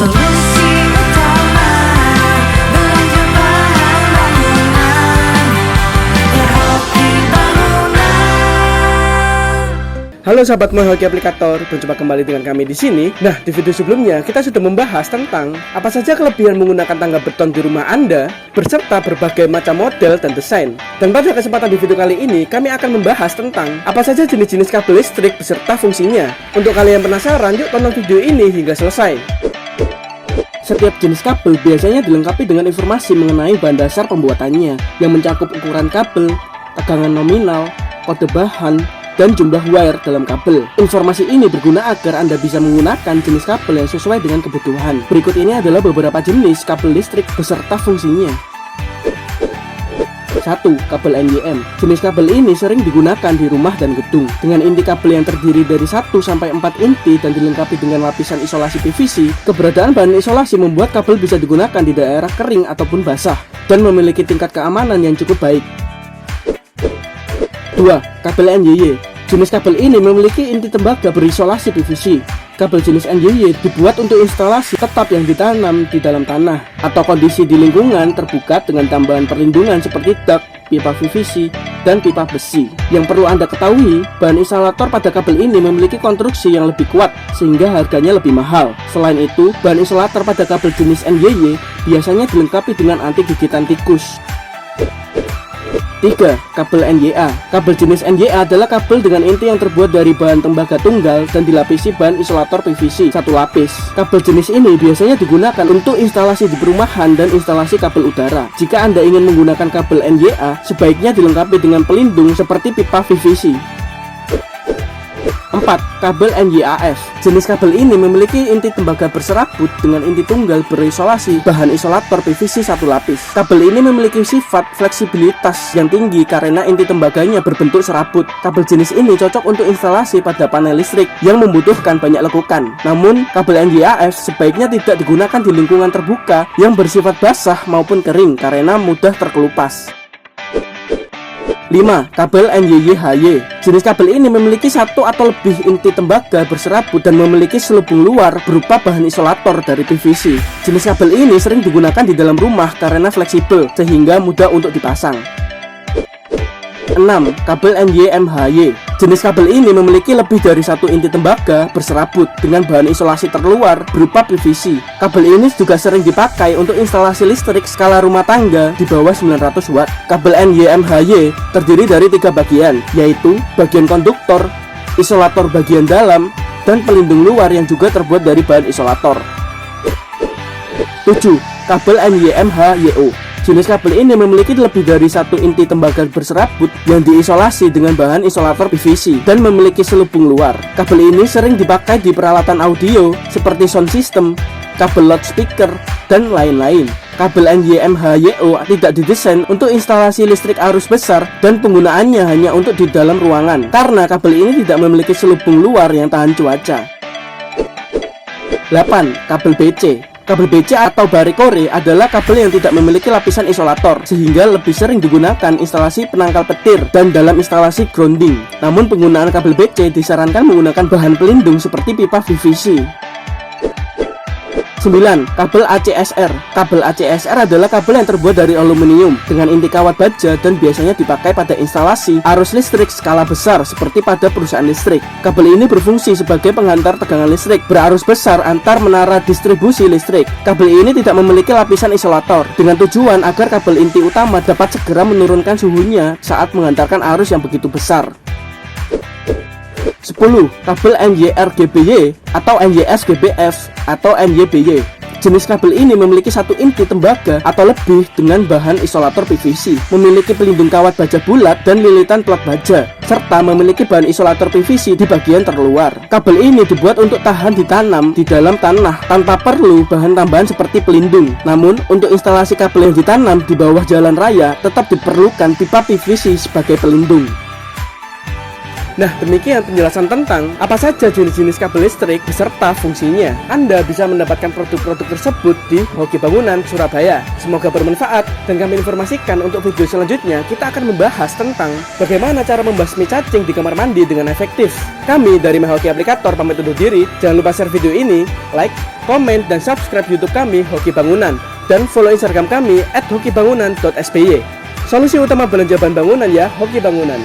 Solusi utama belanja bahan bangunan, Hoki Bangunan. Halo sahabat Hoki Aplikator, berjumpa kembali dengan kami di sini. Nah, di video sebelumnya kita sudah membahas tentang apa saja kelebihan menggunakan tangga beton di rumah Anda berserta berbagai macam model dan desain. Dan pada kesempatan di video kali ini kami akan membahas tentang apa saja jenis-jenis kabel listrik beserta fungsinya. Untuk kalian penasaran, yuk tonton video ini hingga selesai. Setiap jenis kabel biasanya dilengkapi dengan informasi mengenai bahan dasar pembuatannya yang mencakup ukuran kabel, tegangan nominal, kode bahan, dan jumlah wire dalam kabel. Informasi ini berguna agar Anda bisa menggunakan jenis kabel yang sesuai dengan kebutuhan. Berikut ini adalah beberapa jenis kabel listrik beserta fungsinya. 1. Kabel NYM. Jenis kabel ini sering digunakan di rumah dan gedung. Dengan inti kabel yang terdiri dari 1 sampai 4 inti dan dilengkapi dengan lapisan isolasi PVC, keberadaan bahan isolasi membuat kabel bisa digunakan di daerah kering ataupun basah dan memiliki tingkat keamanan yang cukup baik. 2. Kabel NYY. Jenis kabel ini memiliki inti tembaga berisolasi PVC. Kabel jenis NYY dibuat untuk instalasi tetap yang ditanam di dalam tanah atau kondisi di lingkungan terbuka dengan tambahan perlindungan seperti dak, pipa PVC, dan pipa besi. Yang perlu Anda ketahui, bahan isolator pada kabel ini memiliki konstruksi yang lebih kuat sehingga harganya lebih mahal. Selain itu, bahan isolator pada kabel jenis NYY biasanya dilengkapi dengan anti gigitan tikus. 3. Kabel NYA. Kabel jenis NYA adalah kabel dengan inti yang terbuat dari bahan tembaga tunggal dan dilapisi bahan isolator PVC satu lapis. Kabel jenis ini biasanya digunakan untuk instalasi di perumahan dan instalasi kabel udara. Jika Anda ingin menggunakan kabel NYA, sebaiknya dilengkapi dengan pelindung seperti pipa PVC. 4. Kabel NYAF. Jenis kabel ini memiliki inti tembaga berserabut dengan inti tunggal berisolasi bahan isolator PVC satu lapis. Kabel ini memiliki sifat fleksibilitas yang tinggi karena inti tembaganya berbentuk serabut. Kabel jenis ini cocok untuk instalasi pada panel listrik yang membutuhkan banyak lekukan. Namun, kabel NYAF sebaiknya tidak digunakan di lingkungan terbuka yang bersifat basah maupun kering karena mudah terkelupas. 5. Kabel NYYHY. Jenis kabel ini memiliki satu atau lebih inti tembaga berserabut dan memiliki selubung luar berupa bahan isolator dari PVC. Jenis kabel ini sering digunakan di dalam rumah karena fleksibel sehingga mudah untuk dipasang. 6. Kabel NYMHY. Jenis kabel ini memiliki lebih dari satu inti tembaga berserabut dengan bahan isolasi terluar berupa PVC. Kabel ini juga sering dipakai untuk instalasi listrik skala rumah tangga di bawah 900 watt. Kabel NYMHY terdiri dari 3 bagian, yaitu bagian konduktor, isolator bagian dalam, dan pelindung luar yang juga terbuat dari bahan isolator. 7. Kabel NYMHYO. Jenis kabel ini memiliki lebih dari satu inti tembaga berserabut yang diisolasi dengan bahan isolator PVC dan memiliki selubung luar. Kabel ini sering dipakai di peralatan audio seperti sound system, kabel loudspeaker, dan lain-lain. Kabel NYMHYO tidak didesain untuk instalasi listrik arus besar dan penggunaannya hanya untuk di dalam ruangan karena kabel ini tidak memiliki selubung luar yang tahan cuaca. 8. Kabel BC. Kabel BC atau Barikore adalah kabel yang tidak memiliki lapisan isolator sehingga lebih sering digunakan instalasi penangkal petir dan dalam instalasi grounding. Namun penggunaan kabel BC disarankan menggunakan bahan pelindung seperti pipa PVC. 9. Kabel ACSR. Kabel ACSR adalah kabel yang terbuat dari aluminium dengan inti kawat baja dan biasanya dipakai pada instalasi arus listrik skala besar seperti pada perusahaan listrik. Kabel ini berfungsi sebagai penghantar tegangan listrik berarus besar antar menara distribusi listrik. Kabel ini tidak memiliki lapisan isolator dengan tujuan agar kabel inti utama dapat segera menurunkan suhunya saat menghantarkan arus yang begitu besar. 10. Kabel NYRGBY atau NYSGBF atau NYBY. Jenis kabel ini memiliki satu inti tembaga atau lebih dengan bahan isolator PVC, memiliki pelindung kawat baja bulat dan lilitan plat baja, serta memiliki bahan isolator PVC di bagian terluar. Kabel ini dibuat untuk tahan ditanam di dalam tanah tanpa perlu bahan tambahan seperti pelindung. Namun, untuk instalasi kabel yang ditanam di bawah jalan raya tetap diperlukan pipa PVC sebagai pelindung. Nah, demikian penjelasan tentang apa saja jenis-jenis kabel listrik beserta fungsinya. Anda bisa mendapatkan produk-produk tersebut di Hoki Bangunan Surabaya. Semoga bermanfaat, dan kami informasikan untuk video selanjutnya kita akan membahas tentang bagaimana cara membasmi cacing di kamar mandi dengan efektif. Kami dari Hoki Aplikator pamit undur diri. Jangan lupa share video ini, like, komen, dan subscribe YouTube kami Hoki Bangunan, dan follow Instagram kami @hokibangunan.sby. Solusi utama belanja bahan bangunan ya, Hoki Bangunan.